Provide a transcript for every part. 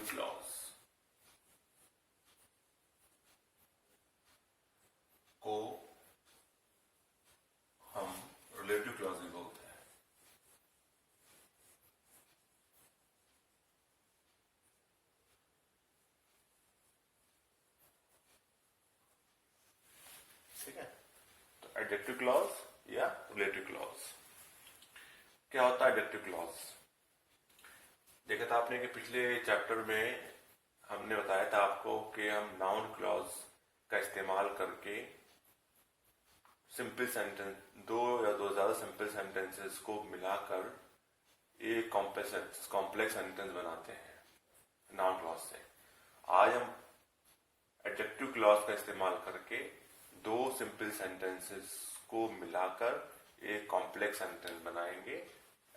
Clause को हम relative clause भी बोलते हैं। ठीक है, तो एडजेक्टिव क्लॉज या रिलेटिव क्लॉज। क्या होता है एडजेक्टिव क्लॉज? देखा था आपने कि पिछले चैप्टर में हमने बताया था आपको कि हम नाउन क्लॉज का इस्तेमाल करके सिंपल सेंटेंस, दो या दो ज्यादा सिंपल सेंटेंसेस को मिलाकर एक कॉम्प्लेक्स सेंटेंस बनाते हैं नाउन क्लॉज से। आज हम एडजेक्टिव क्लॉज का इस्तेमाल करके दो सिंपल सेंटेंसेस को मिलाकर एक कॉम्प्लेक्स सेंटेंस बनाएंगे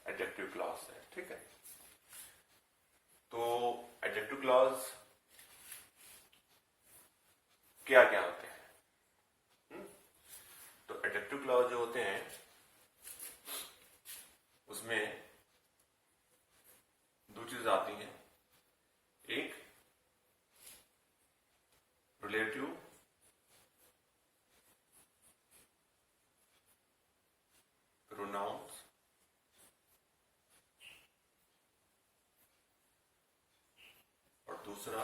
एडजेक्टिव क्लॉज से। ठीक है, तो एडजेक्टिव क्लॉज क्या क्या होते हैं? तो एडजेक्टिव क्लॉज जो होते हैं उसमें दो चीज आती हैं, एक रिलेटिव प्रोनाउंस और दूसरा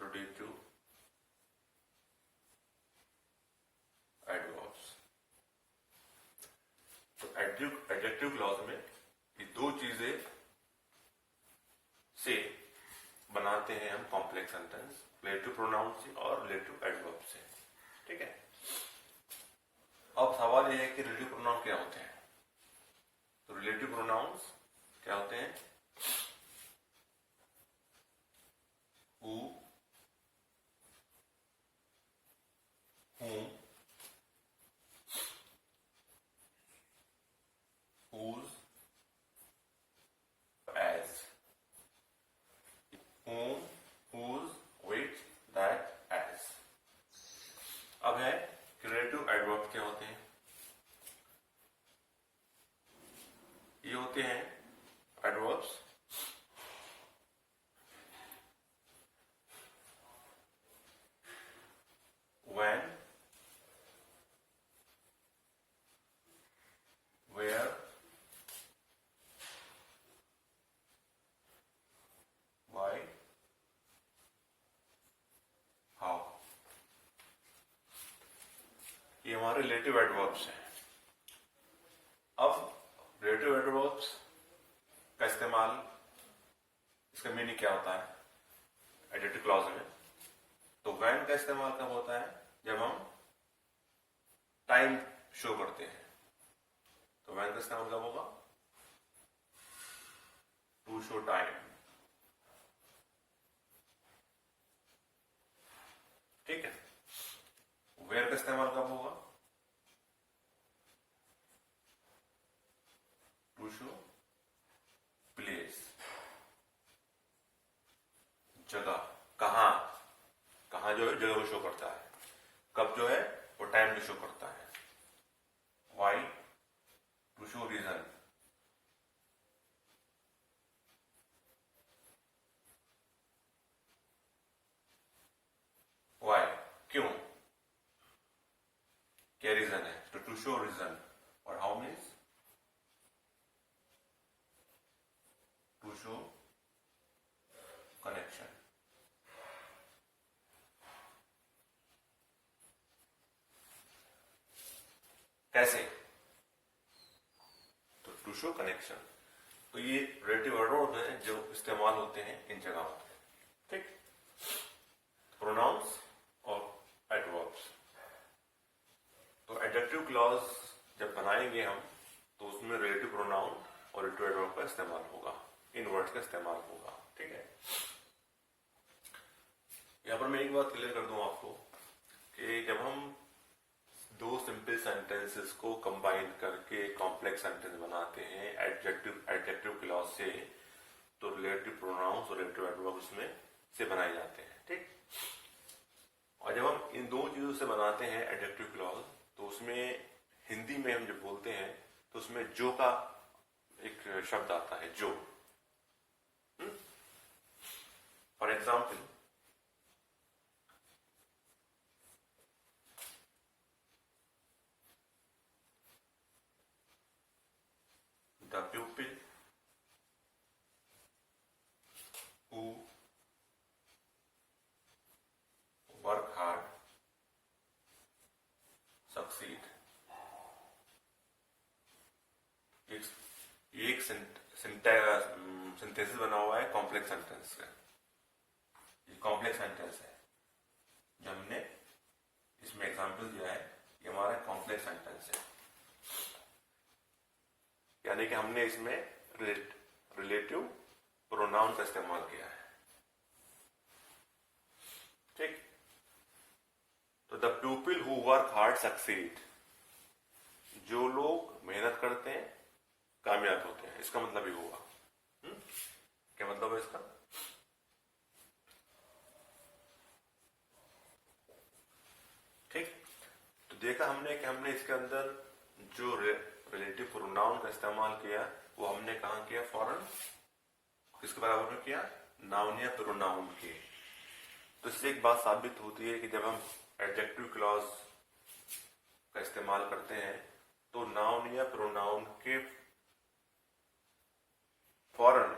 रिलेटिव एडवर्ब्स। तो एडजेक्टिव क्लॉज में ये दो चीजें से बनाते हैं हम कॉम्प्लेक्स सेंटेंस, रिलेटिव प्रोनाउन से और रिलेटिव एडवर्ब से। ठीक है, अब सवाल यह है कि रिलेटिव प्रोनाउन क्या होते हैं? तो रिलेटिव प्रोनाउंस क्या होते हैं? Who, whom, whose, as, whom, whose, which, that, as। अब है कि रिलेटिव एडवर्ब क्या होते हैं? ये होते हैं adverbs when, where, why, how। ये हमारे रिलेटिव एडवर्ब्स हैं। अब रिलेटिव एडवर्ब्स का इस्तेमाल, इसका मीनिंग क्या होता है एडजेक्टिव क्लॉज में? तो when का इस्तेमाल कब होता है? जब हम टाइम शो करते हैं। तो when का इस्तेमाल कब होगा? To show time. ठीक है, where का इस्तेमाल कब होगा? टू शो प्लेस, जगह, कहां, कहां जो है जगह को शो करता है, कब जो है वो टाइम को शो करता है। Why, to show reason. Why, क्यों, क्या रीजन है, तो टू शो रीजन। और how means to show connection. कैसे? तो टू शो कनेक्शन। तो ये रिलेटिव एडवर्ब हैं जो इस्तेमाल होते हैं इन जगहों पे। ठीक, प्रोनाउंस और एडवर्ब्स। तो एडजेक्टिव क्लॉज जब बनाएंगे हम तो उसमें रिलेटिव प्रोनाउन और रिलेटिव एडवर्ब का इस्तेमाल होगा, इन वर्ड्स का इस्तेमाल होगा। ठीक है, यहां पर मैं एक बात क्लियर कर दूं आपको कि जब हम दो सिंपल सेंटेंसेस को कंबाइन करके कॉम्प्लेक्स सेंटेंस बनाते हैं एडजेक्टिव क्लॉज से, तो रिलेटिव प्रोनाउंस और रिलेटिव एडवर्ब उसमें से बनाए जाते हैं। ठीक, और जब हम इन दो चीजों से बनाते हैं एडजेक्टिव क्लॉज, तो उसमें हिंदी में हम जब बोलते हैं तो उसमें जो का एक शब्द आता है जो। For example, the pupil who work hard succeed। एक सिंथेसिस बना हुआ है कॉम्प्लेक्स सेंटेंस का। ये कॉम्प्लेक्स सेंटेंस है जो हमने इसमें एग्जांपल दिया है, ये हमारा कॉम्प्लेक्स सेंटेंस है। यानी कि हमने इसमें रिलेटिव प्रोनाउन का इस्तेमाल किया है। ठीक। तो the people who work hard succeed, जो लोग मेहनत करते हैं कामयाब होते हैं। इसका मतलब ये हुआ। क्या मतलब है इसका? ठीक। तो देखा हमने कि हमने इसके अंदर जो रिलेटिव प्रोनाउन का इस्तेमाल किया वो हमने कहा किया? फॉरेन। किसके बराबर में किया? नाउन या प्रोनाउन के। तो इससे एक बात साबित होती है कि जब हम एडजेक्टिव क्लॉज का इस्तेमाल करते हैं तो नाउन या प्रोनाउन के फौरन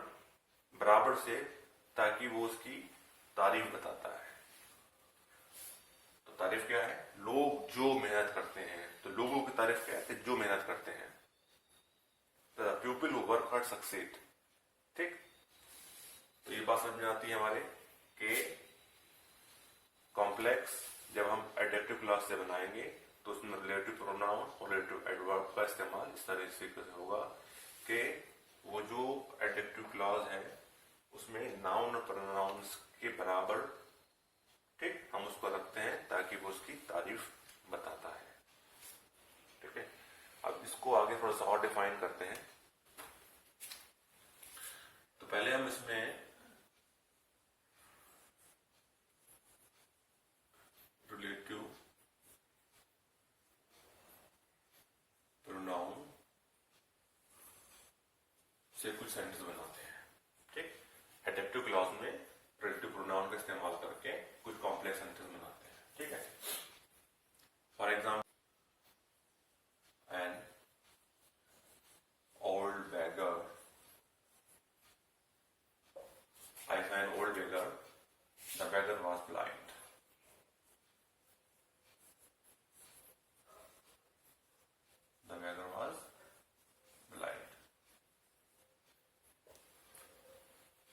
बराबर से, ताकि वो उसकी तारीफ बताता है। तो तारीफ क्या है? लोग जो मेहनत करते हैं। तो लोगों की तारीफ क्या है? जो मेहनत करते हैं। तो people who work hard succeed. ठीक। तो ये बात समझ में आती है हमारे कि कॉम्प्लेक्स जब हम एडजेक्टिव क्लॉज से बनाएंगे तो उसमें रिलेटिव प्रोनाउन और रिलेटिव एडवर्ब का इस्तेमाल इस तरह से होगा कि वो जो एडजेक्टिव क्लॉज है उसमें नाउन और प्रोनाउंस के बराबर, ठीक, हम उसको रखते हैं ताकि वो उसकी तारीफ बताता है। ठीक है। अब इसको आगे थोड़ा सा और डिफाइन करते हैं। तो पहले हम इसमें रिलेटिव प्रोनाउन से कुछ सेंटेंस बनाते हैं। ठीक। एडजेक्टिव क्लॉज में रिलेटिव प्रोनाउन का इस्तेमाल करके कुछ कॉम्प्लेक्स सेंटेंस बनाते हैं। ठीक है। For example, an old beggar, I saw an old beggar, the beggar was blind। The beggar was blind।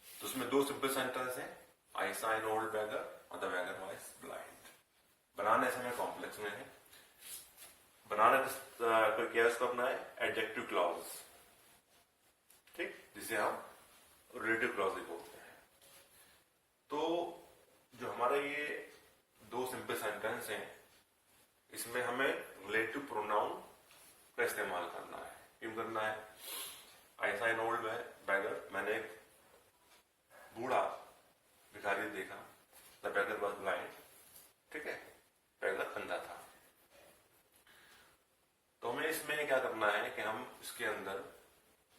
तो उसमें दो सिंपल सेंटेंस हैं, I saw an old beggar और the beggar was blind। बनाने समय कॉम्प्लेक्स में है। बनाने का क्या उसको अपना है? Adjective clause. ठीक। जिसे हम रिलेटिव क्लॉज भी बोलते हैं। तो जो हमारा ये दो सिंपल सेंटेंस हैं इसमें हमें रिलेटिव प्रोनाउन का इस्तेमाल करना है। क्यों करना है? I saw an old beggar, मैंने एक बूढ़ा भिखारी देखा। The beggar was blind। ठीक है। beggar अंधा था। तो हमें इसमें क्या करना है कि हम इसके अंदर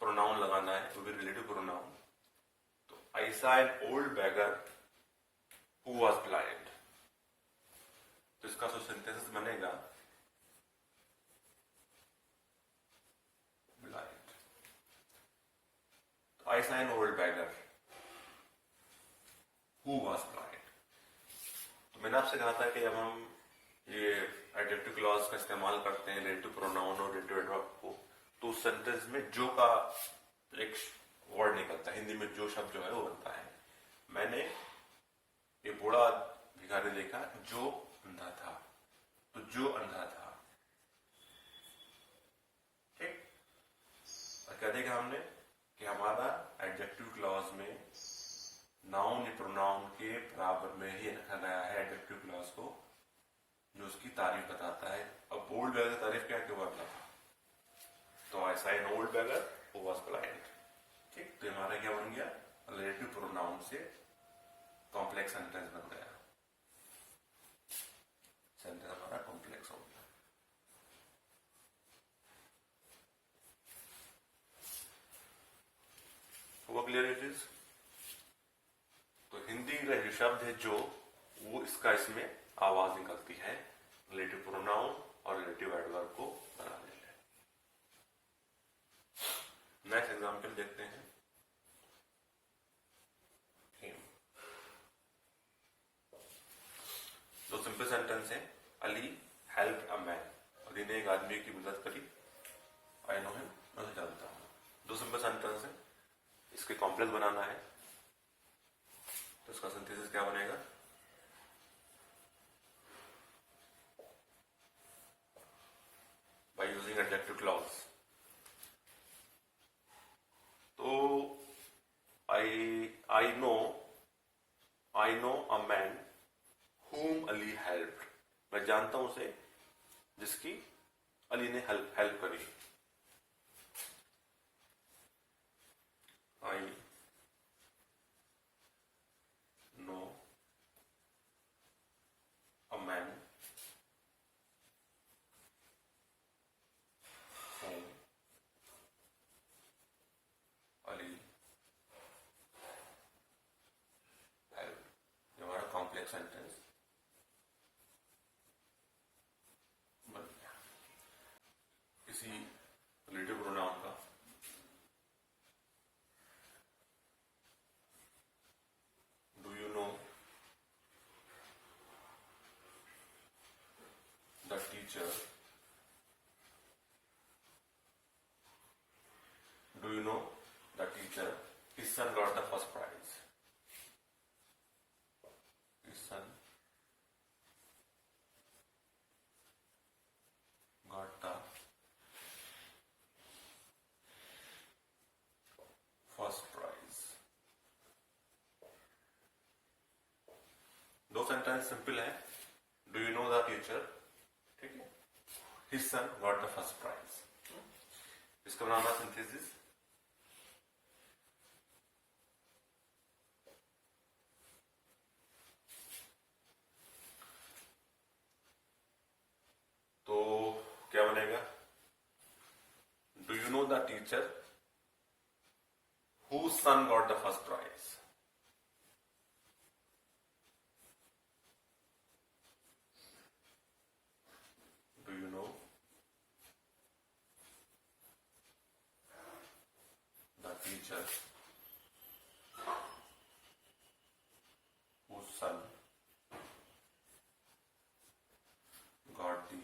प्रोनाउन लगाना है, वो भी रिलेटिव प्रोनाउन। तो I saw an old beggar who was blind। तो इसका जो सिंथेसिस बनेगा blind। तो I saw an old beggar who was blind। तो मैंने आपसे कहा था कि जब हम ये एडजेक्टिव क्लॉज का इस्तेमाल करते हैं रिलेटिव प्रोनाउन और रिलेटिव एडवर्ब को, तो उस सेंटेंस में जो का एक वर्ड निकलता है, हिंदी में जो शब्द जो है वो बनता है। मैंने ये बूढ़ा भिखारी देखा जो अंधा था। तो जो अंधा था। ठीक। और क्या देखा हमने कि हमारा एडजेक्टिव क्लॉज में नाउन या प्रोनाउन के बराबर में ही रखा गया है एडजेक्टिव क्लॉज को, जो उसकी तारीफ बताता है। अब ओल्ड beggar की तारीफ क्या क्यों बताता था? तो I saw an old beggar who was blind। ठीक। तो हमारा क्या बन गया? रिलेटिव प्रोनाउन से कॉम्प्लेक्स सेंटेंस बन गया। सेंटेंस हमारा कॉम्प्लेक्स हो गया। का जो शब्द है जो, वो इसका इसमें आवाज निकलती है, रिलेटिव प्रोनाउन और रिलेटिव एडवर्ब को बनाने के लिए। नेक्स्ट एग्जांपल देखते हैं। दो सिंपल सेंटेंस है। Ali help a man, Ali ने एक आदमी की मदद करी। आई नो हिम, मैं उसे जानता हूं। दो सिंपल सेंटेंस है, इसके कॉम्प्लेक्स बनाना है, तो इसका सिंथेसिस क्या बनेगा? By using adjective clause. तो I know a man whom Ali helped, मैं जानता हूं उसे जिसकी अली ने हेल्प करी। I know a man whom Ali help. ये हमारा कॉम्प्लेक्स सेंटेंस बन गया। किसी रिलेटिव प्रोनाउन का do you know the teacher, do you know the teacher, his son got the first prize, his son got the first prize। दो sentence simple है। Do you know the teacher, ठीक है, his son got the first prize. इसका बनाना synthesis. तो क्या बनेगा? Do you know the teacher whose son got the first prize। Do you know the teacher whose son got the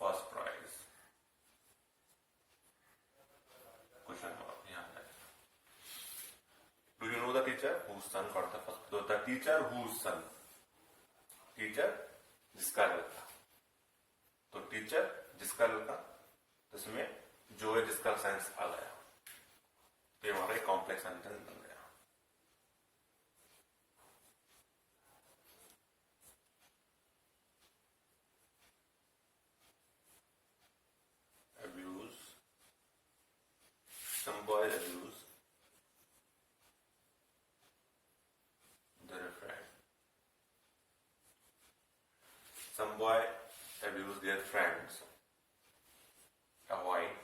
first prize? Question यहाँ है। Do you know the teacher whose son got the first? So the teacher whose son, teacher जिसका लड़का, तो teacher जिसका लड़का, तो इसमें जो है जिसका सेंस आ गया, तो ये हमारा एक कॉम्प्लेक्स सेंटेंस बन गया। abuse, some boy abuse their friend, some boy abuse their friends, avoid।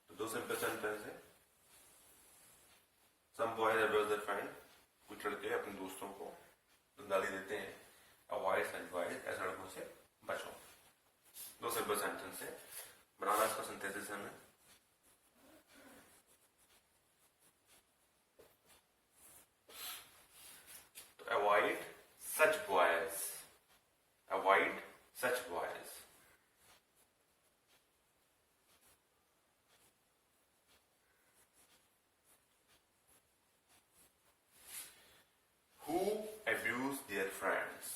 तो दो सिंपल सेंटेंस है। Some boys abuse their friend, कुछ लड़के अपने दोस्तों को गाली देते हैं। अवॉइड सच बॉयज, ऐसे लड़कों से बचो। दो सिंपल सेंटेंस है, बनाना इसका सिंथेसिस है हमें। तो avoid such boys, avoid such boys. Who abuse their friends,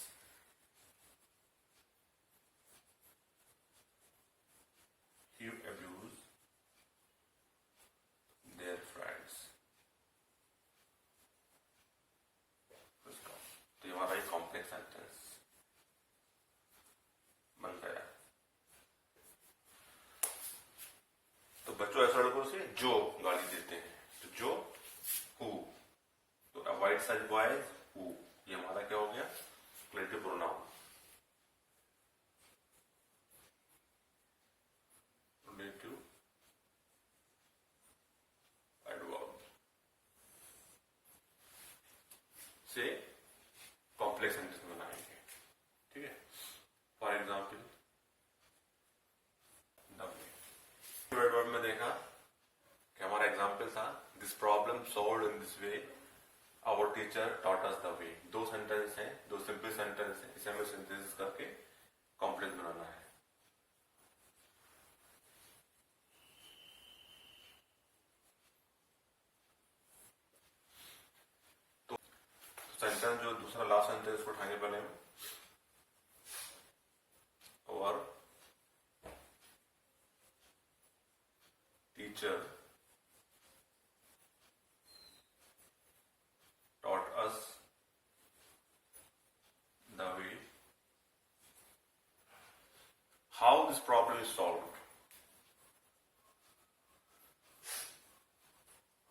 who abuse their friends। तो ये हमारा एक कॉम्प्लेक्स सेंटेंस बन गया। तो बच्चों ऐसे लड़कों से जो गाली देते हैं, तो जो हु, तो अवॉइड सच बॉयज हु, ये हमारा क्या हो गया? Relative pronoun, relative problem solved in this way. Our teacher taught us the way. दो सेंटेंस हैं, दो सिंपल सेंटेंस हैं, इसे हमें सिंथेसिस करके कॉम्प्लेक्स बनाना है. तो सेंटेंस जो दूसरा लास्ट सेंटेंस को उठाएंगे पहले हम. और teacher taught us the way. How this problem is solved?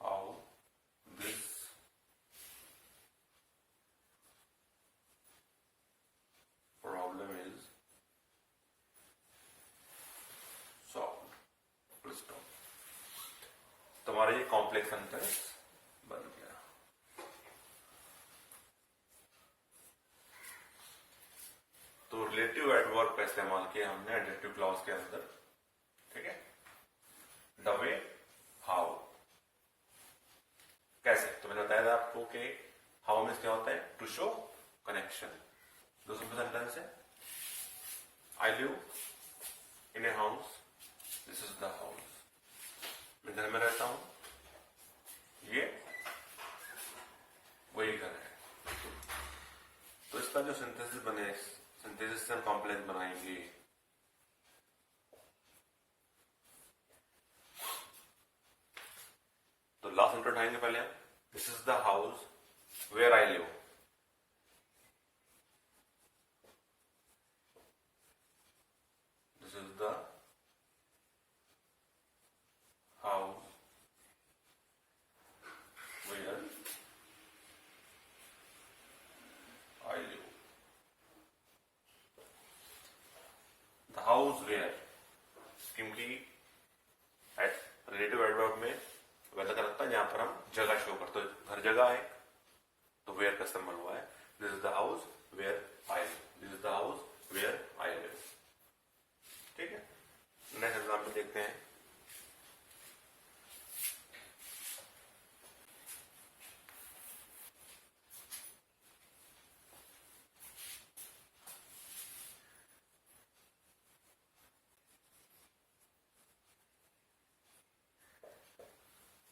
How this problem is solved. Full stop. तुम्हारा ये कॉम्प्लेक्स सेंटेंस बन गया. तो रिलेटिव एडवर्ब का इस्तेमाल किया हमने एडजेक्टिव क्लॉज के अंदर. ठीक है. द वे, हाउ, कैसे. तो मैंने बताया था आपको कि हाउ मीन्स क्या होता है, टू शो कनेक्शन. दो सिंपल सेंटेंस है. I live in a house, this is the house. मैं घर में रहता हूं, ये वही घर है. तो इसका जो सिंथेसिस बने, सिंथेसिस से हम कॉम्प्लेक्स बनाएंगे. तो लास्ट सेंटेंस उठाएंगे पहले. This is the house where I live. This is the house where I live. House where, क्योंकि रिलेटिव एडवर्ब में वैसा कर सकता है जहां पर हम जगह शो करते हैं. हर जगह है तो वेयर का इस्तेमाल हुआ है. This is the house where I live. This is the house where I live. ठीक है. नेक्स्ट एग्जाम्पल देखते हैं.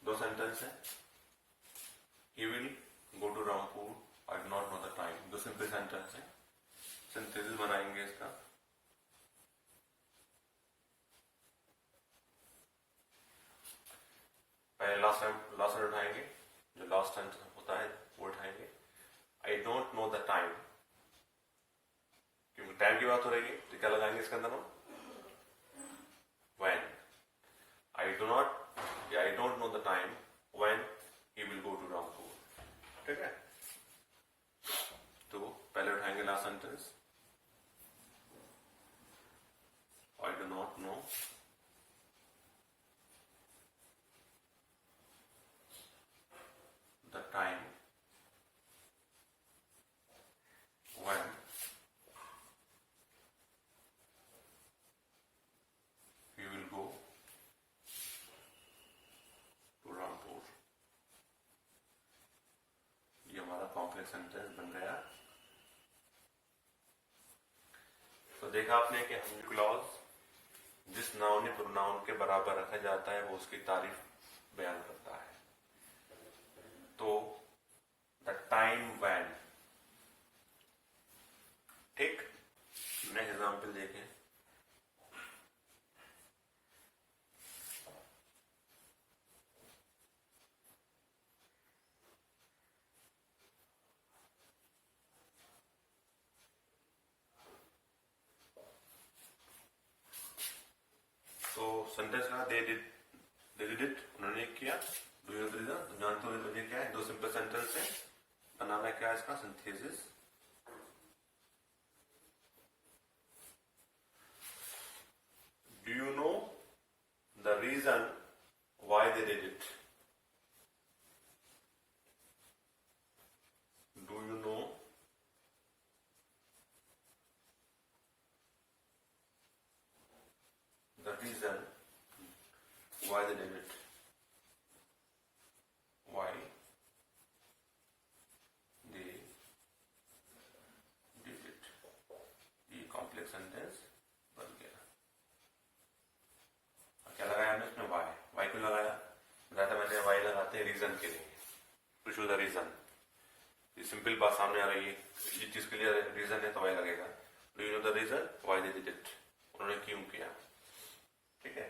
दो सेंटेंस है. He will go to Rampur, I do not know the time. दो सिंपल सेंटेंस है. सिंथेसिस बनाएंगे इसका. पहले लास्ट उठाएंगे. जो लास्ट सेंटेंस होता है वो उठाएंगे. I don't know the time, क्योंकि टाइम की बात हो रही है तो क्या लगाएंगे इसके अंदर हम, when. I do not, I don't know the time when he will go to Rampur. ठीक है. तो पहले उठाएंगे last sentence. I do not know the time when he will go to Rampur. ये हमारा कॉम्प्लेक्स सेंटेंस बन गया. तो देखा आपने कि हम क्लॉज जिस नाउन या प्रोनाउन के बराबर रखा जाता है वो उसकी तारीफ बयान करता है. तो द टाइम व्हेन. ठीक. नेक्स्ट एग्जांपल देखें. तो सेंटेंस का दे डिड इट, उन्होंने किया. डू यू रीजन, जानते हो ये क्या है. दो सिंपल सेंटेंस है. बनाना क्या है इसका, synthesis. Do you know the reason why they did it. Do you know the reason why they did it. Why? Reason के लिए, टू शो द रीजन। ये सिंपल बात सामने आ रही है, ये चीज के लिए रीजन है तो वाई लगेगा। Do you know the reason why they did it, उन्होंने क्यों किया। ठीक है,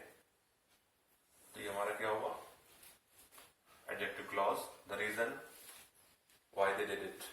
तो ये हमारा क्या हुआ, adjective clause, the reason why they did it.